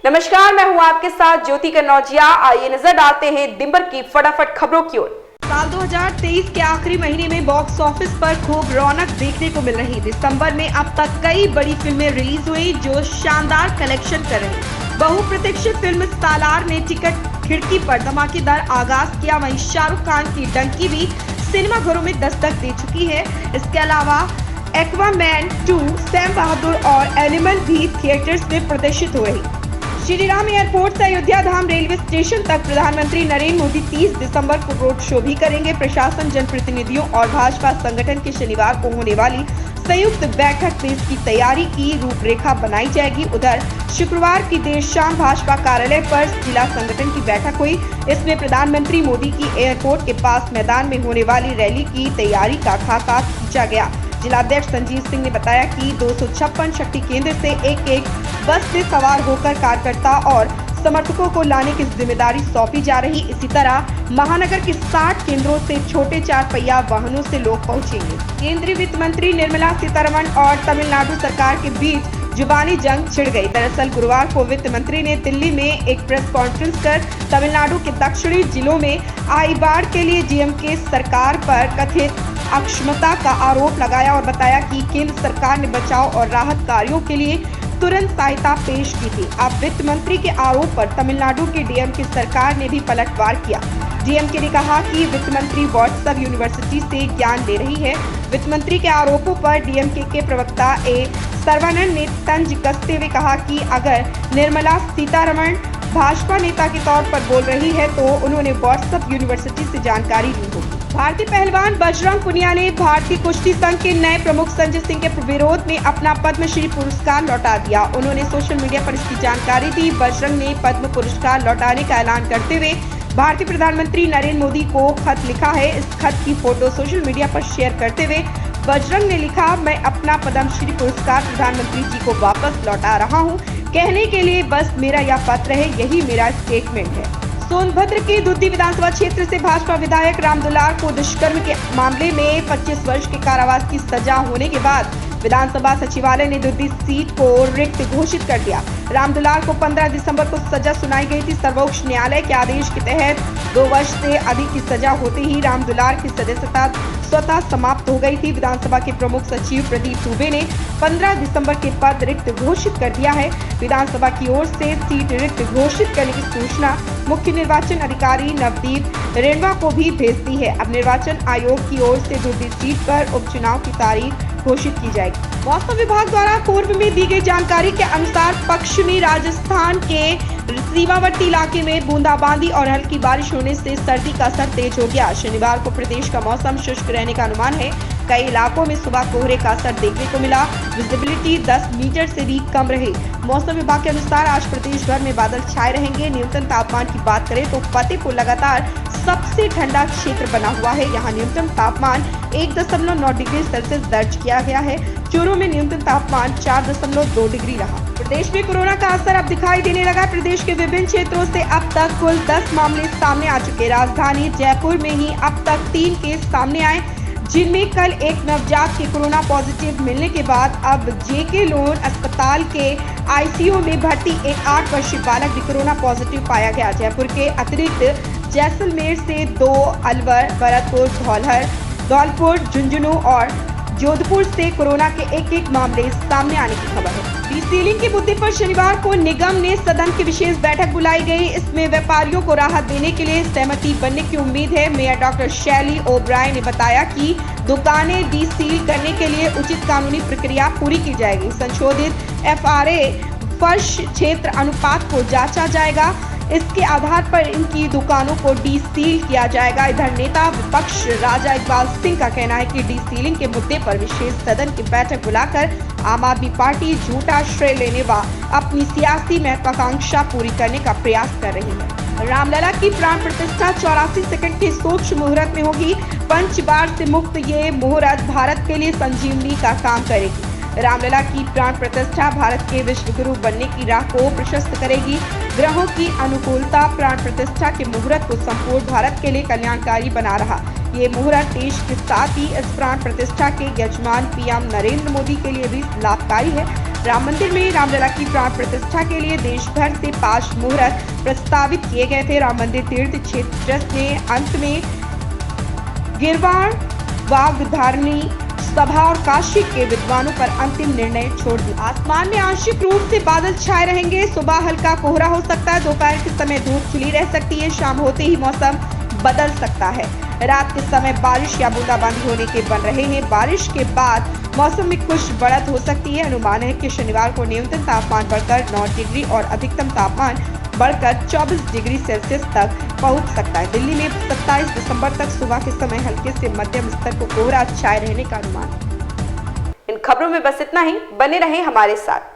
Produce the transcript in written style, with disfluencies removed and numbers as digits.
नमस्कार, मैं हूं आपके साथ ज्योति कन्नौजिया। आइए नजर डालते हैं दिन भर की फटाफट खबरों की ओर। साल 2023 के आखिरी महीने में बॉक्स ऑफिस पर खूब रौनक देखने को मिल रही। दिसंबर में अब तक कई बड़ी फिल्में रिलीज हुई जो शानदार कलेक्शन कर रही। बहुप्रतीक्षित फिल्म सालार ने टिकट खिड़की पर धमाकेदार आगाज किया। वहीं शाहरुख खान की डंकी भी सिनेमा घरों में दस्तक दे चुकी है। इसके अलावा एक्वामैन 2, सैम बहादुर और एनिमल भी थिएटर्स में प्रदर्शित हो रही। श्रीराम एयरपोर्ट से अयोध्या धाम रेलवे स्टेशन तक प्रधानमंत्री नरेंद्र मोदी 30 दिसंबर को रोड शो भी करेंगे। प्रशासन, जनप्रतिनिधियों और भाजपा संगठन की शनिवार को होने वाली संयुक्त बैठक में इसकी तैयारी की रूपरेखा बनाई जाएगी। उधर शुक्रवार की देर शाम भाजपा कार्यालय पर जिला संगठन की बैठक हुई। इसमें प्रधानमंत्री मोदी की एयरपोर्ट के पास मैदान में होने वाली रैली की तैयारी का खाका खींचा गया। जिलाध्यक्ष संजीव सिंह ने बताया कि 256 शक्ति केंद्र से एक बस में सवार होकर कार्यकर्ता और समर्थकों को लाने की जिम्मेदारी सौंपी जा रही। इसी तरह महानगर के 60 केंद्रों से छोटे 4 पहिया वाहनों से लोग पहुंचेंगे। केंद्रीय वित्त मंत्री निर्मला सीतारमण और तमिलनाडु सरकार के बीच जुबानी जंग छिड़ गई। दरअसल गुरुवार को वित्त मंत्री ने दिल्ली में एक प्रेस कॉन्फ्रेंस कर तमिलनाडु के दक्षिणी जिलों में आई बाढ़ के लिए डीएमके सरकार पर कथित अक्षमता का आरोप लगाया और बताया कि केंद्र सरकार ने बचाव और राहत कार्यों के लिए तुरंत सहायता पेश की थी। अब वित्त मंत्री के आरोप पर तमिलनाडु के डीएमके सरकार ने भी पलटवार किया। डीएमके ने कहा कि वित्त मंत्री व्हाट्सएप यूनिवर्सिटी से ज्ञान ले रही है। वित्त मंत्री के आरोपों पर डीएमके के प्रवक्ता ए सर्वानंद ने तंज कसते हुए कहा कि अगर निर्मला सीतारमण भाजपा नेता के तौर पर बोल रही है तो उन्होंने व्हाट्सएप यूनिवर्सिटी से जानकारी ली होगी। भारतीय पहलवान बजरंग पुनिया ने भारतीय कुश्ती संघ के नए प्रमुख संजय सिंह के विरोध में अपना पद्मश्री पुरस्कार लौटा दिया। उन्होंने सोशल मीडिया पर इसकी जानकारी दी। बजरंग ने पद्म पुरस्कार लौटाने का ऐलान करते हुए भारतीय प्रधानमंत्री नरेंद्र मोदी को खत लिखा है। इस खत की फोटो सोशल मीडिया पर शेयर करते हुए बजरंग ने लिखा, मैं अपना पद्मश्री पुरस्कार प्रधानमंत्री जी को वापस लौटा रहा हूँ। कहने के लिए बस मेरा यह पत्र है, यही मेरा स्टेटमेंट है। सोनभद्र के दुद्दी विधानसभा क्षेत्र से भाजपा विधायक रामदुलार को दुष्कर्म के मामले में 25 वर्ष के कारावास की सजा होने के बाद विधानसभा सचिवालय ने दुद्दी सीट को रिक्त घोषित कर दिया। रामदुलार को 15 दिसंबर को सजा सुनाई गई थी। सर्वोच्च न्यायालय के आदेश के तहत 2 वर्ष से अधिक की सजा होते ही रामदुलार की सदस्यता स्वतः समाप्त हो गई थी। विधानसभा के प्रमुख सचिव प्रदीप दुबे ने 15 दिसंबर के पद रिक्त घोषित कर दिया है। विधानसभा की ओर से सीट रिक्त घोषित करने की सूचना मुख्य निर्वाचन अधिकारी नवदीप रेणवा को भी भेज दी है। अब निर्वाचन आयोग की ओर से दुद्दी सीट पर उपचुनाव की तारीख घोषित की जाएगी। मौसम विभाग द्वारा पूर्व में दी गई जानकारी के अनुसार पश्चिमी राजस्थान के सीमावर्ती इलाके में बूंदाबांदी और हल्की बारिश होने से सर्दी का असर तेज हो गया। शनिवार को प्रदेश का मौसम शुष्क रहने का अनुमान है। कई इलाकों में सुबह कोहरे का असर देखने को मिला। विजिबिलिटी 10 मीटर से भी कम रही। मौसम विभाग के अनुसार आज प्रदेश भर में बादल छाए रहेंगे। न्यूनतम तापमान की बात करें तो फतेहपुर लगातार सबसे ठंडा क्षेत्र बना हुआ है। यहाँ न्यूनतम तापमान 1.9 डिग्री सेल्सियस दर्ज किया गया है। चूरू में न्यूनतम तापमान 4.2 डिग्री रहा। प्रदेश में कोरोना का असर अब दिखाई देने लगा। प्रदेश के विभिन्न क्षेत्रों से अब तक कुल 10 मामले सामने आ चुके। राजधानी जयपुर में ही अब तक 3 केस सामने आए, जिनमें कल एक नवजात के कोरोना पॉजिटिव मिलने के बाद अब जेके लोन अस्पताल के आईसीयू में भर्ती एक 8 वर्षीय बालक भी कोरोना पॉजिटिव पाया गया। जयपुर के अतिरिक्त जैसलमेर से 2, अलवर, भरतपुर, धौलपुर, झुंझुनू और जोधपुर से कोरोना के एक मामले सामने आने की खबर है। डीसीलिंग के मुद्दे पर शनिवार को निगम ने सदन की विशेष बैठक बुलाई गई। इसमें व्यापारियों को राहत देने के लिए सहमति बनने की उम्मीद है। मेयर डॉक्टर शैली ओब्रायन ने बताया कि दुकानें डीसील करने के लिए उचित कानूनी प्रक्रिया पूरी की जाएगी। संशोधित एफआरए फर्श क्षेत्र अनुपात को जांचा जाएगा। इसके आधार पर इनकी दुकानों को डीसील किया जाएगा। इधर नेता विपक्ष राजा इकबाल सिंह का कहना है कि डीसीलिंग के मुद्दे पर विशेष सदन की बैठक बुलाकर आम आदमी पार्टी झूठा श्रेय लेने व अपनी सियासी महत्वाकांक्षा पूरी करने का प्रयास कर रही है। रामलला की प्राण प्रतिष्ठा 84 सेकंड के सूक्ष्म मुहूर्त में होगी। पंचबार से मुक्त ये मुहूर्त भारत के लिए संजीवनी का काम करेगी। रामलला की प्राण प्रतिष्ठा भारत के विश्व गुरु बनने की राह को प्रशस्त करेगी। ग्रहों की अनुकूलता प्राण प्रतिष्ठा के मुहूर्त को संपूर्ण भारत के लिए कल्याणकारी बना रहा। ये मुहूर्त देश के साथ ही इस प्राण प्रतिष्ठा के यजमान पीएम नरेंद्र मोदी के लिए भी लाभकारी है। राम मंदिर में रामलला की प्राण प्रतिष्ठा के लिए देश भर से 5 मुहूर्त प्रस्तावित किए गए थे। राम मंदिर तीर्थ क्षेत्र ट्रस्ट ने अंत में गिरवाड़, वागधारणी सभा और काशी के विद्वानों पर अंतिम निर्णय छोड़ दिया। आसमान में आंशिक रूप से बादल छाए रहेंगे। सुबह हल्का कोहरा हो सकता है। दोपहर के समय धूप खिली रह सकती है। शाम होते ही मौसम बदल सकता है। रात के समय बारिश या बूंदाबांदी होने के बन रहे हैं। बारिश के बाद मौसम में कुछ बढ़त हो सकती है। अनुमान है कि शनिवार को न्यूनतम तापमान बढ़कर 9 डिग्री और अधिकतम तापमान बढ़कर 24 डिग्री सेल्सियस तक पहुंच सकता है। दिल्ली में 27 दिसंबर तक सुबह के समय हल्के से मध्यम स्तर को कोहरा छाए रहने का अनुमान है। इन खबरों में बस इतना ही। बने रहें हमारे साथ।